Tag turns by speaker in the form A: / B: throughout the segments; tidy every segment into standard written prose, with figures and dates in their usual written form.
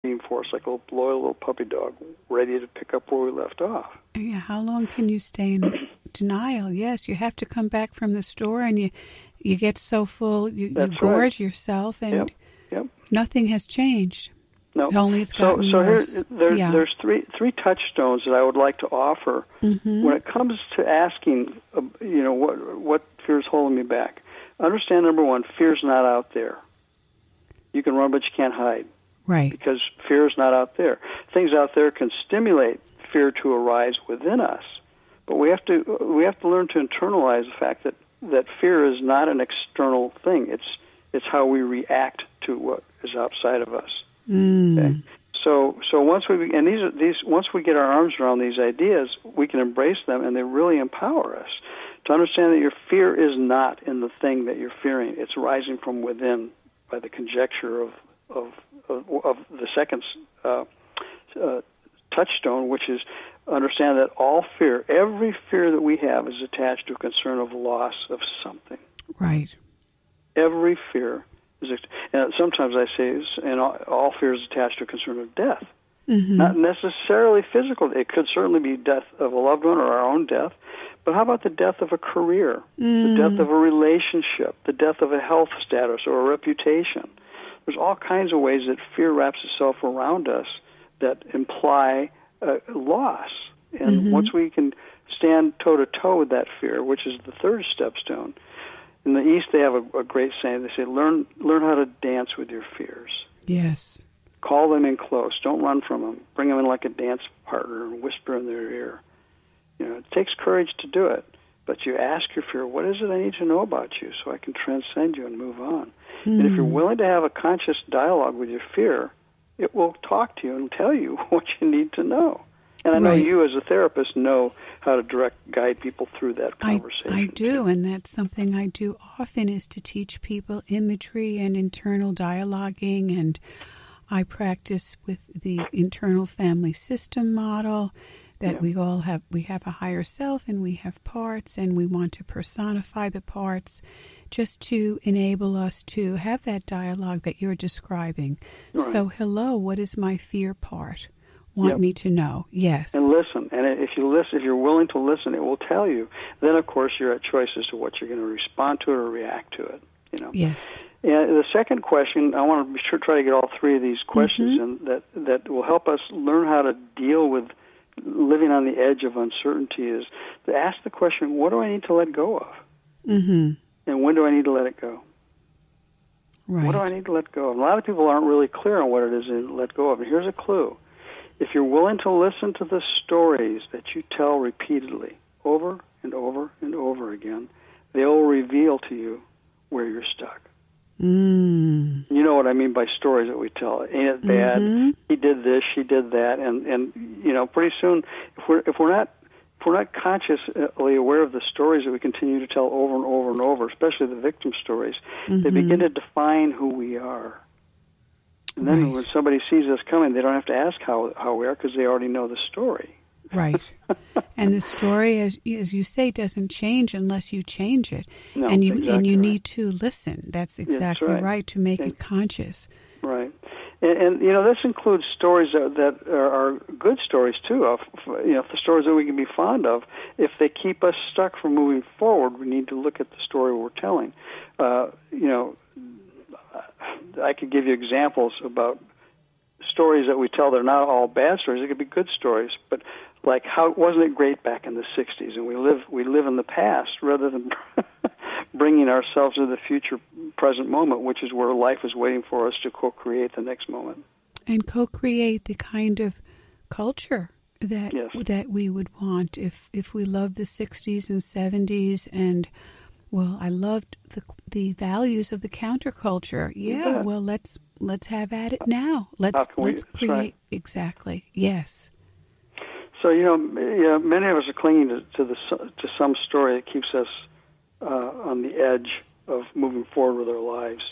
A: waiting for us like a loyal little puppy dog, ready to pick up where we left off.
B: Yeah, how long can you stay in denial? Yes, you have to come back from the store and you get so full, you gorge yourself, and nothing has changed.
A: No.
B: Only it's gotten worse.
A: There's three touchstones that I would like to offer when it comes to asking, what fear is holding me back. Understand, number one, fear's not out there. You can run, but you can't hide.
B: Right.
A: Because fear is not out there. Things out there can stimulate fear to arise within us, but we have to learn to internalize the fact that fear is not an external thing. It's how we react to what is outside of us. Okay? So once once we get our arms around these ideas, we can embrace them, and they really empower us to understand that your fear is not in the thing that you're fearing. It's arising from within by the conjecture of the second touchstone, which is understand that all fear, every fear that we have, is attached to a concern of loss of something.
B: Right.
A: Every fear is, and sometimes I say, and all fear is attached to a concern of death. Not necessarily physical. It could certainly be death of a loved one or our own death. But how about the death of a career, the death of a relationship, the death of a health status or a reputation? There's all kinds of ways that fear wraps itself around us that imply loss. And once we can stand toe-to-toe with that fear, which is the third stepstone, in the East they have a great saying. They say, learn how to dance with your fears.
B: Yes.
A: Call them in close. Don't run from them. Bring them in like a dance partner and whisper in their ear. It takes courage to do it, but you ask your fear, what is it I need to know about you so I can transcend you and move on? And if you're willing to have a conscious dialogue with your fear, it will talk to you and tell you what you need to know. And I know you as a therapist know how to guide people through that conversation.
B: I do, and that's something I do often, is to teach people imagery and internal dialoguing, and I practice with the internal family system model, that we have a higher self and we have parts, and we want to personify the parts just to enable us to have that dialogue that you're describing. Right. So, hello, what is my fear part? Want me to know? Yes.
A: And listen. And if you're willing to listen, it will tell you. Then, of course, you're at choice as to what you're going to respond to it or react to it.
B: Yes.
A: And the second question, I want to be sure to try to get all three of these questions in that will help us learn how to deal with living on the edge of uncertainty, is to ask the question, what do I need to let go of? And when do I need to let it go?
B: Right.
A: What do I need to let go of? A lot of people aren't really clear on what it is they let go of. And here's a clue. If you're willing to listen to the stories that you tell repeatedly, over and over and over again, they will reveal to you where you're stuck. You know what I mean by stories that we tell. Ain't it bad? He did this, she did that, and pretty soon, if we're not consciously aware of the stories that we continue to tell over and over and over, especially the victim stories, they begin to define who we are. And then when somebody sees us coming, they don't have to ask how we are, because they already know the story.
B: Right. And the story, as you say, doesn't change unless you change it.
A: No,
B: and you
A: exactly
B: need to listen. That's exactly right, to make it conscious.
A: Right. And this includes stories that are good stories, too, of the stories that we can be fond of. If they keep us stuck from moving forward, we need to look at the story we're telling. I could give you examples about stories that we tell. They're not all bad stories. They could be good stories, but like, how wasn't it great back in the 60s? And we live in the past rather than bringing ourselves into the future present moment, which is where life is waiting for us to co-create the next moment. And
B: co-create the kind of culture that we would want if we love the 60s and 70s. And, well, I loved the values of the counterculture. Yeah, well, let's have at it now. Let's create. Right. Exactly. Yes.
A: So, many of us are clinging to some story that keeps us on the edge of moving forward with our lives.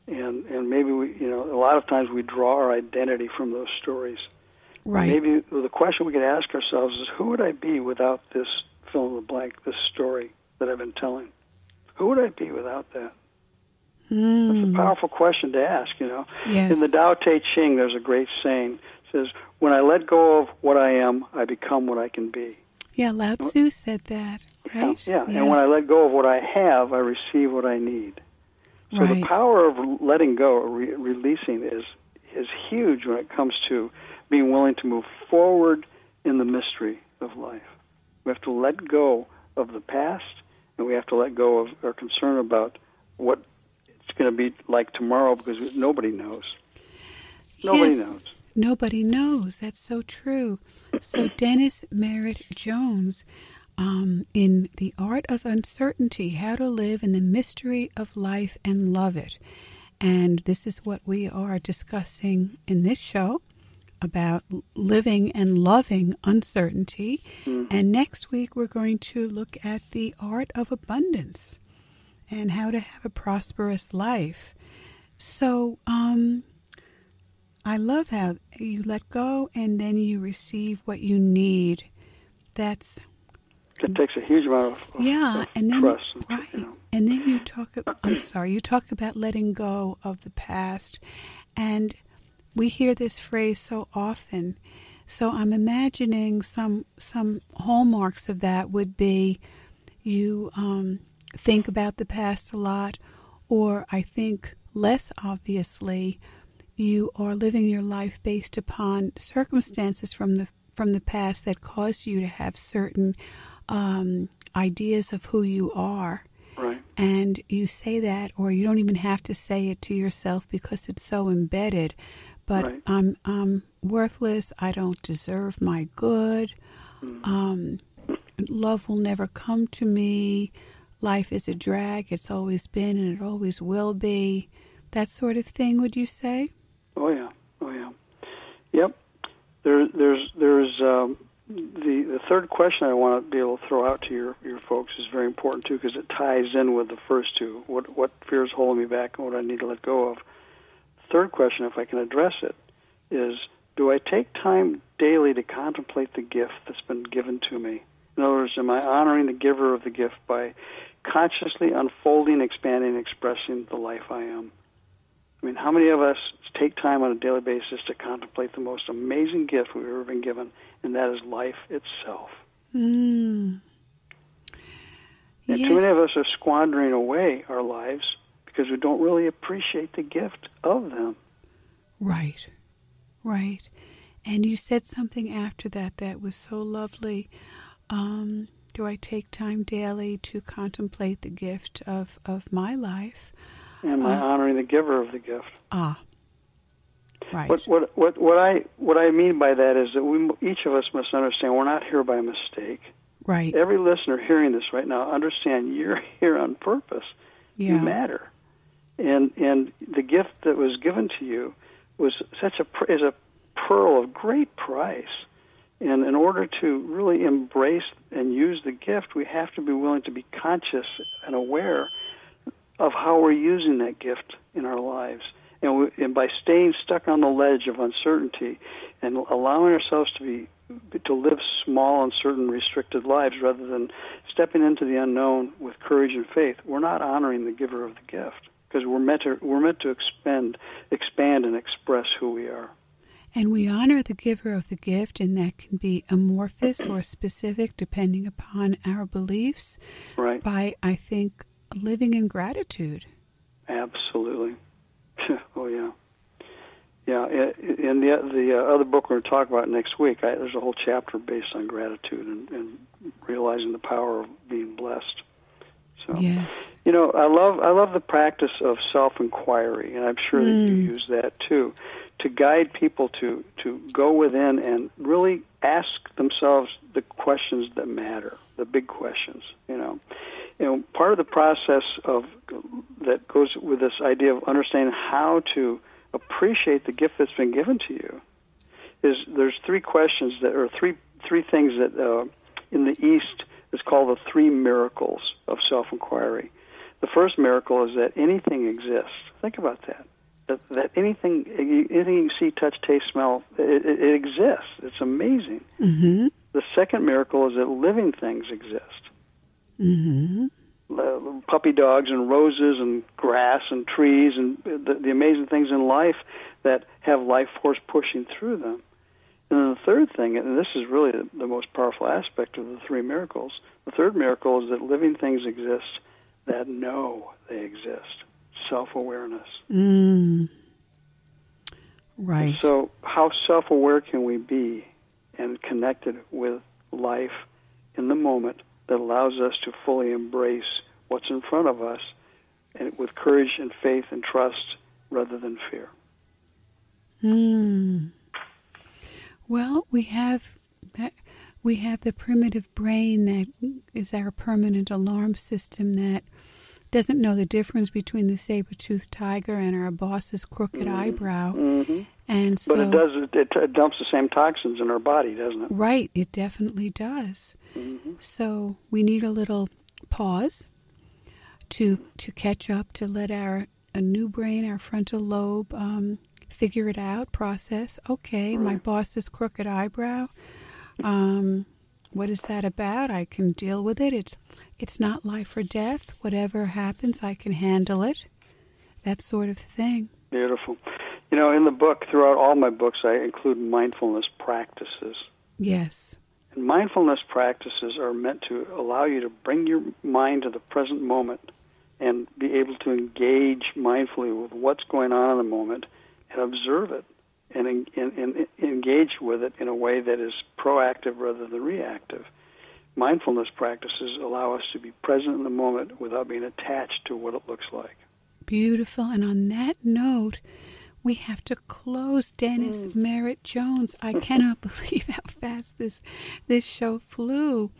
A: And maybe a lot of times we draw our identity from those stories.
B: Right.
A: Maybe the question we could ask ourselves is, who would I be without this fill in the blank, this story that I've been telling? Who would I be without that? That's a powerful question to ask,
B: Yes.
A: In the Tao Te Ching, there's a great saying. It says, when I let go of what I am, I become what I can be.
B: Yeah, Lao Tzu said that, right?
A: Yeah.
B: Yes.
A: And when I let go of what I have, I receive what I need. So
B: right.
A: the power of letting go, releasing, is huge when it comes to being willing to move forward in the mystery of life. We have to let go of the past, and we have to let go of our concern about what it's going to be like tomorrow, because nobody knows. Nobody knows.
B: Nobody knows. That's so true. So Dennis Merritt Jones, in The Art of Uncertainty, How to Live in the Mystery of Life and Love It. And this is what we are discussing in this show, about living and loving uncertainty. Mm-hmm. And next week we're going to look at the art of abundance and how to have a prosperous life. So I love how you let go and then you receive what you need. It
A: takes a huge amount of
B: and then,
A: trust.
B: Right. And then you talk about letting go of the past. And we hear this phrase so often. So I'm imagining some hallmarks of that would be you think about the past a lot, or I think less obviously, you are living your life based upon circumstances from the past that caused you to have certain ideas of who you are.
A: Right.
B: And you say that, or you don't even have to say it to yourself because it's so embedded. But
A: right.
B: I'm worthless. I don't deserve my good. Love will never come to me. Life is a drag. It's always been and it always will be. That sort of thing, would you say?
A: Oh yeah. Yep. There's the third question I want to be able to throw out to your folks is very important too, because it ties in with the first two. What fear is holding me back and what I need to let go of. Third question, if I can address it, is, do I take time daily to contemplate the gift that's been given to me? In other words, am I honoring the giver of the gift by consciously unfolding, expanding, expressing the life I am? I mean, how many of us take time on a daily basis to contemplate the most amazing gift we've ever been given, and that is life itself?
B: Mm.
A: And
B: Yes.
A: too many of us are squandering away our lives because we don't really appreciate the gift of them.
B: Right. And you said something after that was so lovely. Do I take time daily to contemplate the gift of my life?
A: Am I honoring the giver of the gift?
B: Right.
A: What I mean by that is that each of us must understand we're not here by mistake.
B: Right.
A: Every listener hearing this right now, understand you're here on purpose.
B: Yeah.
A: You matter. And the gift that was given to you was is a pearl of great price. And in order to really embrace and use the gift, we have to be willing to be conscious and aware of how we're using that gift in our lives. And by staying stuck on the ledge of uncertainty and allowing ourselves to live small, uncertain, restricted lives rather than stepping into the unknown with courage and faith, we're not honoring the giver of the gift, because we're meant to expand and express who we are.
B: And we honor the giver of the gift, and that can be amorphous or specific depending upon our beliefs.
A: Right.
B: By, I think, living in gratitude.
A: Absolutely. Oh, yeah. Yeah, in the other book we're going to talk about next week, there's a whole chapter based on gratitude and realizing the power of being blessed. So,
B: yes.
A: I love the practice of self-inquiry, and I'm sure that you use that too, to guide people to go within and really ask themselves the questions that matter, the big questions, part of the process that goes with this idea of understanding how to appreciate the gift that's been given to you is there's three questions three things that in the East is called the three miracles of self-inquiry. The first miracle is that anything exists. Think about that. That anything you see, touch, taste, smell, it exists. It's amazing.
B: Mm-hmm.
A: The second miracle is that living things exist.
B: Mm-hmm.
A: puppy dogs and roses and grass and trees and the amazing things in life that have life force pushing through them. And then the third thing, and this is really the most powerful aspect of the three miracles, the third miracle is that living things exist that know they exist. Self-awareness.
B: Right.
A: So how self-aware can we be and connected with life in the moment that allows us to fully embrace what's in front of us and with courage and faith and trust rather than fear?
B: Well, we have the primitive brain that is our permanent alarm system that doesn't know the difference between the saber-toothed tiger and our boss's crooked eyebrow. And so,
A: but it dumps the same toxins in our body, doesn't it?
B: Right, it definitely does. So we need a little pause to catch up, to let a new brain, our frontal lobe, figure it out, process. Okay, my boss's crooked eyebrow. What is that about? I can deal with it. It's not life or death. Whatever happens, I can handle it. That sort of thing.
A: Beautiful. You know, in the book, throughout all my books, I include mindfulness practices.
B: Yes.
A: And mindfulness practices are meant to allow you to bring your mind to the present moment and be able to engage mindfully with what's going on in the moment and observe it and engage with it in a way that is proactive rather than reactive. Mindfulness practices allow us to be present in the moment without being attached to what it looks like.
B: Beautiful. And on that note, we have to close. Dennis Merritt Jones. I cannot believe how fast this show flew.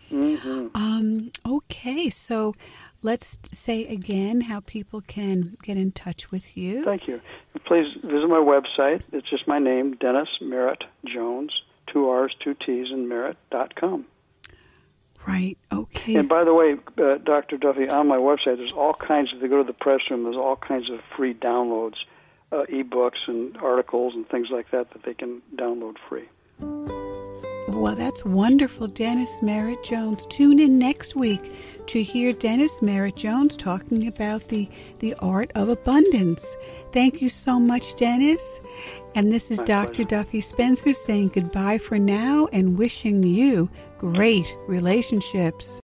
B: Okay, so let's say again how people can get in touch with you.
A: Thank you. Please visit my website. It's just my name, Dennis Merritt Jones, 2 R's, 2 T's, and Merritt.com.
B: Right, okay.
A: And by the way, Dr. Duffy, on my website, there's all kinds, if they go to the press room, there's all kinds of free downloads, e-books and articles and things like that they can download free.
B: Well, that's wonderful, Dennis Merritt Jones. Tune in next week to hear Dennis Merritt Jones talking about the art of abundance. Thank you so much, Dennis. And this is Dr. Duffy Spencer saying goodbye for now and wishing you great relationships.